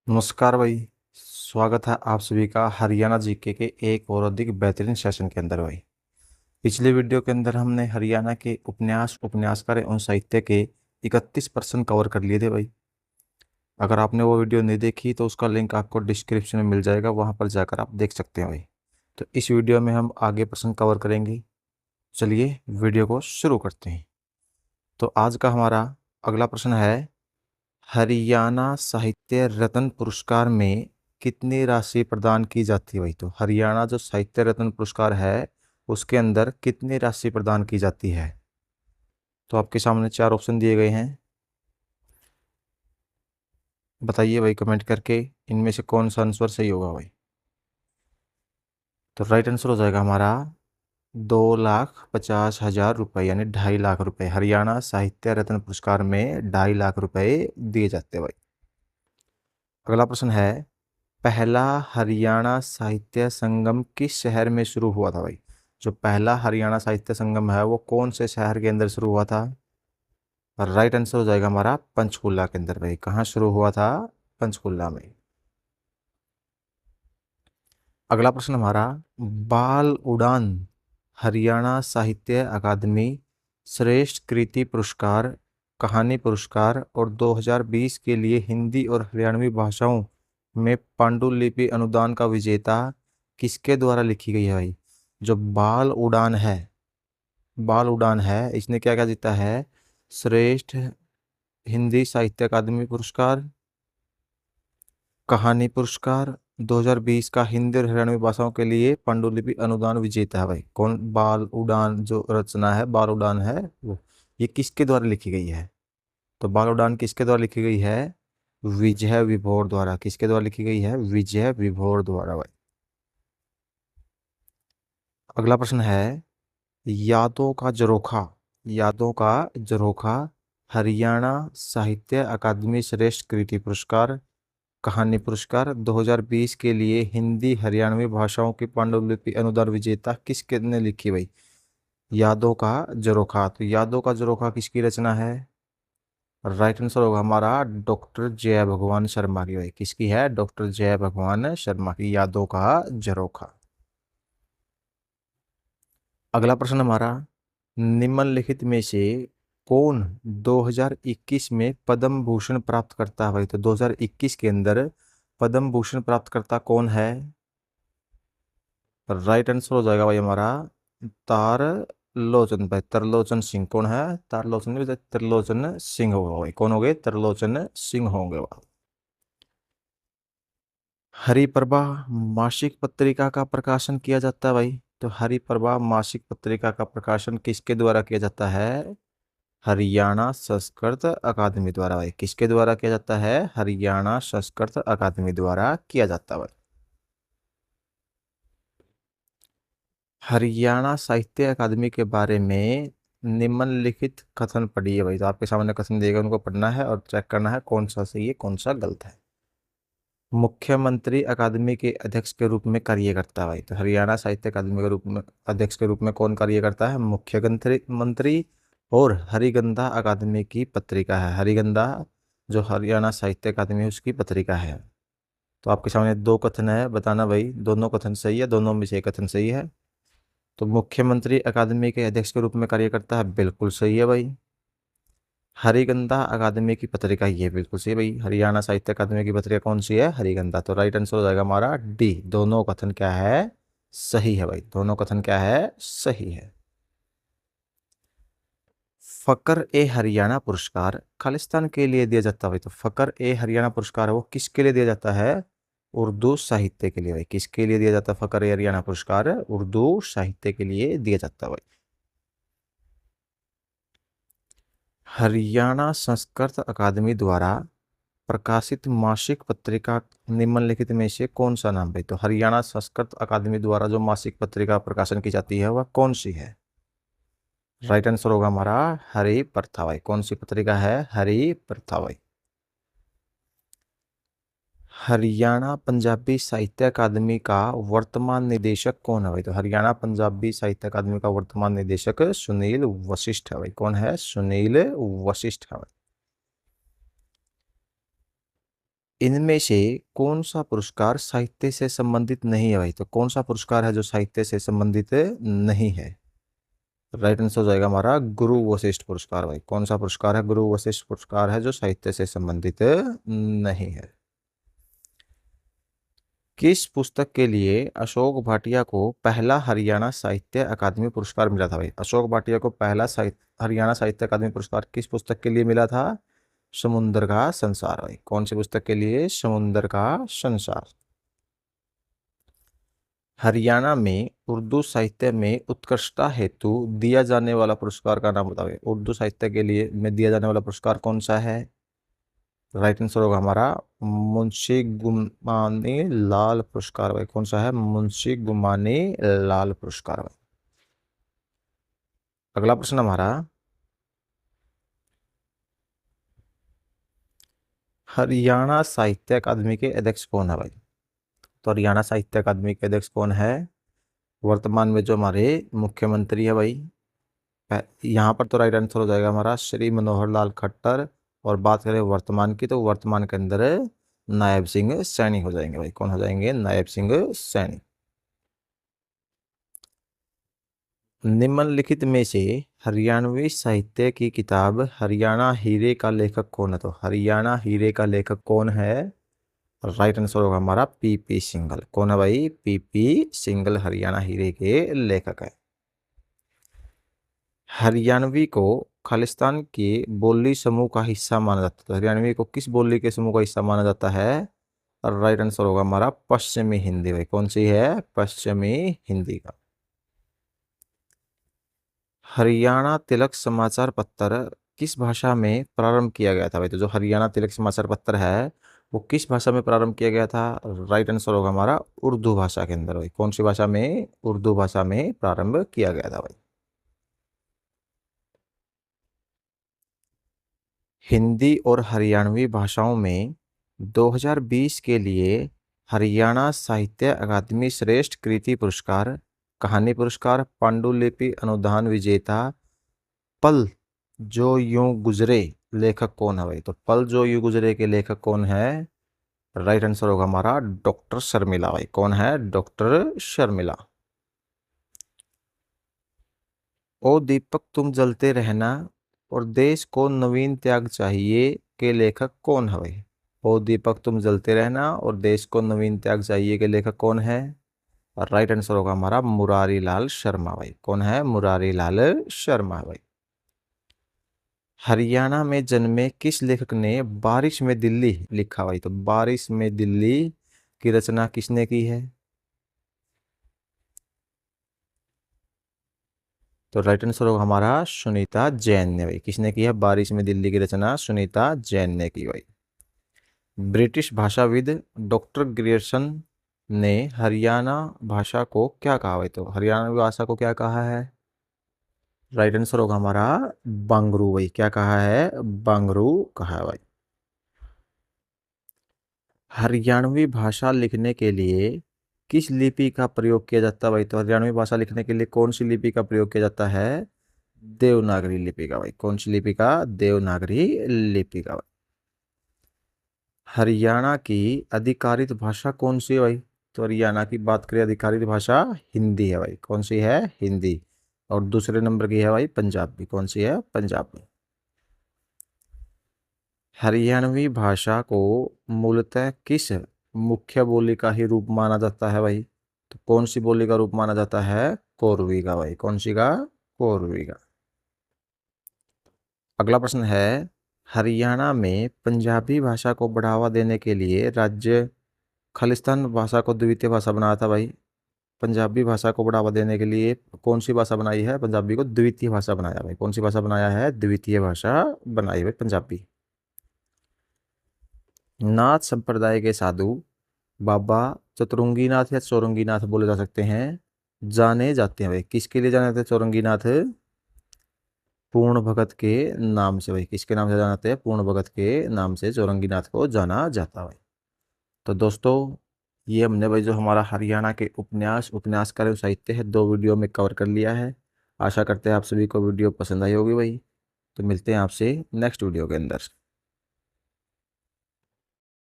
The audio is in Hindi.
नमस्कार भाई। स्वागत है आप सभी का हरियाणा जीके के एक और अधिक बेहतरीन सेशन के अंदर भाई। पिछले वीडियो के अंदर हमने हरियाणा के उपन्यास उपन्यासकार एवं साहित्य के 31% कवर कर लिए थे भाई। अगर आपने वो वीडियो नहीं देखी तो उसका लिंक आपको डिस्क्रिप्शन में मिल जाएगा, वहाँ पर जाकर आप देख सकते हैं भाई। तो इस वीडियो में हम आगे प्रश्न कवर करेंगे। चलिए वीडियो को शुरू करते हैं। तो आज का हमारा अगला प्रश्न है, हरियाणा साहित्य रत्न पुरस्कार में कितनी राशि प्रदान की जाती है भाई। तो हरियाणा जो साहित्य रत्न पुरस्कार है उसके अंदर कितनी राशि प्रदान की जाती है। तो आपके सामने चार ऑप्शन दिए गए हैं, बताइए भाई कमेंट करके इनमें से कौन सा आंसर सही होगा भाई। तो राइट आंसर हो जाएगा हमारा 2,50,000 रुपये यानी 2.5 लाख रुपए। हरियाणा साहित्य रत्न पुरस्कार में 2.5 लाख रुपए दिए जाते हैं भाई। अगला प्रश्न है, पहला हरियाणा साहित्य संगम किस शहर में शुरू हुआ था भाई। जो पहला हरियाणा साहित्य संगम है वो कौन से शहर के अंदर शुरू हुआ था। राइट आंसर हो जाएगा हमारा पंचकुला के अंदर भाई। कहाँ शुरू हुआ था, पंचकुला में। अगला प्रश्न हमारा, बाल उड़ान हरियाणा साहित्य अकादमी श्रेष्ठ कृति पुरस्कार, कहानी पुरस्कार और 2020 के लिए हिंदी और हरियाणवी भाषाओं में पांडुलिपि अनुदान का विजेता किसके द्वारा लिखी गई है भाई। जो बाल उड़ान है इसने क्या क्या जीता है, श्रेष्ठ हिंदी साहित्य अकादमी पुरस्कार, कहानी पुरस्कार, 2020 का हिंदी और हरियाणवी भाषाओं के लिए पांडुलिपि अनुदान विजेता है भाई। कौन, बाल उड़ान जो रचना है, बाल उड़ान है वो, ये किसके द्वारा लिखी गई है। तो बाल उड़ान किसके द्वारा लिखी गई है, विजय विभोर द्वारा। किसके द्वारा लिखी गई है, विजय विभोर द्वारा भाई। अगला प्रश्न है, यादों का झरोखा, यादों का झरोखा हरियाणा साहित्य अकादमी श्रेष्ठ कृति पुरस्कार, कहानी पुरस्कार 2020 के लिए हिंदी हरियाणवी भाषाओं की पांडुलिपि अनुदान विजेता किसके ने लिखी भाई। यादों का झरोखा, तो यादों का झरोखा किसकी रचना है। राइट आंसर होगा हमारा डॉक्टर जय भगवान शर्मा की भाई। किसकी है, डॉक्टर जय भगवान शर्मा की यादों का झरोखा। अगला प्रश्न हमारा, निम्नलिखित में से कौन 2021 में पद्म भूषण प्राप्त करता है भाई। तो 2021 के अंदर पद्म भूषण प्राप्त करता कौन है। राइट आंसर हो जाएगा भाई हमारा तारलोचन भाई, तरलोचन सिंह। कौन है, तारलोचन नहीं, त्रिलोचन सिंह होगा भाई। कौन हो गए, त्रिलोचन सिंह होंगे भाई। हरिप्रभा मासिक पत्रिका का प्रकाशन किया जाता है भाई। तो हरिप्रभा मासिक पत्रिका का प्रकाशन किसके द्वारा किया जाता है, हरियाणा संस्कृत अकादमी द्वारा भाई। किसके द्वारा किया जाता है, हरियाणा संस्कृत अकादमी द्वारा किया जाता है भाई। हरियाणा साहित्य अकादमी के बारे में निम्नलिखित कथन पढ़िए भाई। तो आपके सामने कथन दिएगा, उनको पढ़ना है और चेक करना है कौन सा सही है कौन सा गलत है। मुख्यमंत्री अकादमी के अध्यक्ष के रूप में कार्य करता है भाई। तो हरियाणा साहित्य अकादमी के रूप में अध्यक्ष के रूप में कौन कार्य करता है, मुख्यमंत्री मंत्री। और हरिगंधा अकादमी की पत्रिका है, हरिगंधा जो हरियाणा साहित्य अकादमी है उसकी पत्रिका है। तो आपके सामने दो कथन है, बताना भाई दोनों कथन सही है, दोनों में से एक कथन सही है। तो मुख्यमंत्री अकादमी के अध्यक्ष के रूप में कार्य करता है, बिल्कुल सही है भाई। हरिगंधा अकादमी की पत्रिका, ये बिल्कुल सही भाई। हरियाणा साहित्य अकादमी की पत्रिका कौन सी है, हरिगंधा। तो राइट आंसर हो जाएगा हमारा डी, दोनों कथन क्या है, सही है भाई। दोनों कथन क्या है, सही है। फकर ए हरियाणा पुरस्कार खालिस्तान के लिए दिया जाता है भाई। तो फकर ए हरियाणा पुरस्कार है वो किसके लिए दिया जाता है, उर्दू साहित्य के लिए भाई। किसके लिए दिया जाता है फकर ए हरियाणा पुरस्कार, उर्दू साहित्य के लिए दिया जाता है भाई। हरियाणा संस्कृत अकादमी द्वारा प्रकाशित मासिक पत्रिका निम्नलिखित में से कौन सा नाम भाई। तो हरियाणा संस्कृत अकादमी द्वारा जो मासिक पत्रिका प्रकाशन की जाती है वह कौन सी है। राइट आंसर होगा हमारा हरि प्रथा भाई। कौन सी पत्रिका है, हरि प्रथा भाई। हरियाणा पंजाबी साहित्य अकादमी का वर्तमान निदेशक कौन है भाई। तो हरियाणा पंजाबी साहित्य अकादमी का वर्तमान निदेशक सुनील वशिष्ठ है भाई। कौन है, सुनील वशिष्ठ है भाई। इनमें से कौन सा पुरस्कार साहित्य से संबंधित नहीं है भाई? तो कौन सा पुरस्कार है जो साहित्य से संबंधित नहीं है? राइट आंसर हो जाएगा हमारा गुरु वशिष्ठ पुरस्कार भाई। कौन सा पुरस्कार है? गुरु वशिष्ठ पुरस्कार है जो साहित्य से संबंधित नहीं है। किस पुस्तक के लिए अशोक भाटिया को पहला हरियाणा साहित्य अकादमी पुरस्कार मिला था भाई? अशोक भाटिया को पहला हरियाणा साहित्य अकादमी पुरस्कार किस पुस्तक के लिए मिला था? समुद्र का संसार भाई। कौन सी पुस्तक के लिए? समुद्र का संसार। हरियाणा में उर्दू साहित्य में उत्कृष्टता हेतु दिया जाने वाला पुरस्कार का नाम बताओ। उर्दू साहित्य के लिए में दिया जाने वाला पुरस्कार कौन सा है? राइट आंसर होगा हमारा मुंशी गुमानी लाल पुरस्कार भाई। कौन सा है? मुंशी गुमानी लाल पुरस्कार भाई। अगला प्रश्न हमारा, हरियाणा साहित्य अकादमी के अध्यक्ष कौन है भाई? तो हरियाणा साहित्य अकादमी के अध्यक्ष कौन है? वर्तमान में जो हमारे मुख्यमंत्री है भाई। यहाँ पर तो राइट आंसर हो जाएगा हमारा श्री मनोहर लाल खट्टर। और बात करें वर्तमान की, तो वर्तमान के अंदर नायब सिंह सैनी हो जाएंगे भाई। कौन हो जाएंगे? नायब सिंह सैनी। निम्नलिखित में से हरियाणवी साहित्य की किताब हरियाणा हीरे का लेखक कौन है? तो हरियाणा हीरे का लेखक कौन है? राइट आंसर होगा हमारा पीपी सिंघल। कौन है भाई? पीपी सिंघल हरियाणा हीरे के लेखक है। हरियाणवी को खालिस्तान के बोली समूह का हिस्सा माना जाता है। तो हरियाणवी को किस बोली के समूह का हिस्सा माना जाता है? और राइट आंसर होगा हमारा पश्चिमी हिंदी भाई। कौन सी है? पश्चिमी हिंदी का। हरियाणा तिलक समाचार पत्र किस भाषा में प्रारंभ किया गया था भाई? तो जो हरियाणा तिलक समाचार पत्र है वो किस भाषा में प्रारंभ किया गया था? राइट आंसर होगा हमारा उर्दू भाषा के अंदर भाई। कौन सी भाषा में? उर्दू भाषा में प्रारंभ किया गया था भाई। हिंदी और हरियाणवी भाषाओं में 2020 के लिए हरियाणा साहित्य अकादमी श्रेष्ठ कृति पुरस्कार, कहानी पुरस्कार, पांडुलिपि अनुदान विजेता पल जो यूं गुजरे लेखक कौन है भाई? तो पल जो यूं गुजरे के लेखक कौन है? राइट आंसर होगा हमारा डॉक्टर शर्मिला भाई। कौन है? डॉक्टर शर्मिला। ओ दीपक तुम जलते रहना और देश को नवीन त्याग चाहिए के लेखक कौन है भाई? ओ दीपक तुम जलते रहना और देश को नवीन त्याग चाहिए के लेखक कौन है? और राइट आंसर होगा हमारा मुरारी लाल शर्मा भाई। कौन है? मुरारी लाल शर्मा भाई। हरियाणा में जन्मे किस लेखक ने बारिश में दिल्ली लिखा भाई? तो बारिश में दिल्ली की रचना किसने की है? तो राइट आंसर होगा हमारा सुनीता जैन ने भाई। किसने की है बारिश में दिल्ली की रचना? सुनीता जैन ने की भाई। ब्रिटिश भाषाविद डॉक्टर ग्रियर्सन ने हरियाणा भाषा को क्या कहा भाई? तो हरियाणवी भाषा को क्या कहा है? राइट आंसर होगा हमारा बांगरू भाई। क्या कहा है? बांगरू कहा है भाई। हरियाणवी भाषा लिखने के लिए किस लिपि का प्रयोग किया जाता है भाई? तो हरियाणवी भाषा लिखने के लिए कौन सी लिपि का प्रयोग किया जाता है? देवनागरी लिपि का भाई। कौन सी लिपि का? देवनागरी लिपि का भाई। हरियाणा की आधिकारिक भाषा कौन सी है भाई? तो हरियाणा की बात करें आधिकारिक भाषा हिंदी है भाई। कौन सी है? हिंदी। और दूसरे नंबर की है भाई पंजाबी। कौन सी है? पंजाबी। हरियाणवी भाषा को मूलतः किस मुख्य बोली का ही रूप माना जाता है भाई? तो कौन सी बोली का रूप माना जाता है? कोरवी का भाई। कौन सी का? कोरवी का। अगला प्रश्न है, हरियाणा में पंजाबी भाषा को बढ़ावा देने के लिए राज्य खालिस्तान भाषा को द्वितीय भाषा बनाया था भाई। पंजाबी भाषा को बढ़ावा देने के लिए कौन सी भाषा बनाई है? पंजाबी को द्वितीय भाषा बनाया भाई। कौन सी भाषा बनाया है? द्वितीय भाषा बनाई भाई पंजाबी। नाथ संप्रदाय के साधु बाबा चतुरंगीनाथ या चौरंगीनाथ बोले जा सकते हैं, जाने जाते हैं भाई। किसके लिए जाने जाते हैं चौरंगीनाथ? पूर्ण भगत के नाम से भाई। किसके नाम से जाना जाते हैं? पूर्ण भगत के नाम से चौरंगीनाथ को जाना जाता है भाई। तो दोस्तों, ये हमने भाई जो हमारा हरियाणा के उपन्यासकार एवं साहित्य है 2 वीडियो में कवर कर लिया है। आशा करते हैं आप सभी को वीडियो पसंद आई होगी भाई। तो मिलते हैं आपसे नेक्स्ट वीडियो के अंदर।